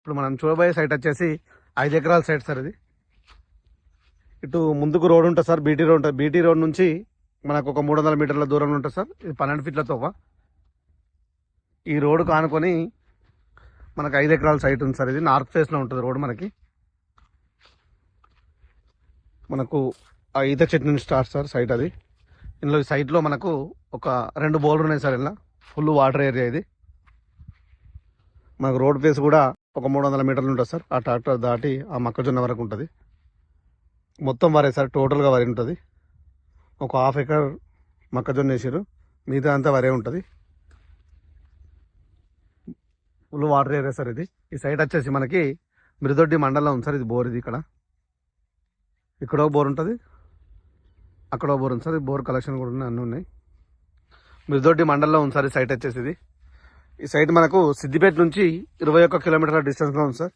ఇప్పుడు మనం చూడబోయే సైట్ వచ్చేసి 5 ఎకరాల సైట్ సార్ ఇది. ఇటు ముందుకు రోడ్ ఉంటుంది సార్, బీటీ రోడ్ ఉంటుంది. బీటీ రోడ్ నుంచి మనకు ఒక 300 మీటర్ల దూరంలో ఉంటుంది సార్. ఇది 12 ఫీట్ల తోవ. ఈ రోడ్డు కానుకొని మనకు 5 ఎకరాల సైట్ ఉంది సార్. ఇది నార్త్ ఫేస్లో ఉంటుంది రోడ్. మనకు ఆ ఈత చెట్టు నుంచి స్టార్ట్ సార్ సైట్ అది. ఇందులో ఈ సైట్లో మనకు ఒక 2 బోర్లు ఉన్నాయి సార్. ఇలా ఫుల్ వాటర్ ఏరియా ఇది. మనకు రోడ్ ఫేస్ కూడా ఒక 300 మీటర్లు ఉంటుంది సార్. ఆ ట్రాక్టర్ దాటి ఆ మొక్కజొన్న వరకు ఉంటుంది. మొత్తం వరే సార్, టోటల్గా వరి ఉంటుంది. ఒక 1/2 ఎకర్ మొక్కజొన్న వేసారు, మిగతా అంతా వరే ఉంటుంది. ఫుల్ వాటర్ ఏరియా సార్ ఇది. ఈ సైట్ వచ్చేసి మనకి మిరుదొడ్డి మండలం ఉంది సార్. ఇది బోర్. ఇది ఇక్కడ బోర్ ఉంటుంది, అక్కడ బోర్ ఉంది సార్. ఈ బోర్ కలెక్షన్ కూడా ఉన్నాయి, అన్నీ ఉన్నాయి. మిరుదొడ్డి మండలంలో ఉంది సార్ ఈ సైట్ వచ్చేసి. ఇది ఈ సైట్ మనకు సిద్దిపేట నుంచి 21 కిలోమీటర్ల డిస్టెన్స్లో ఉంది సార్.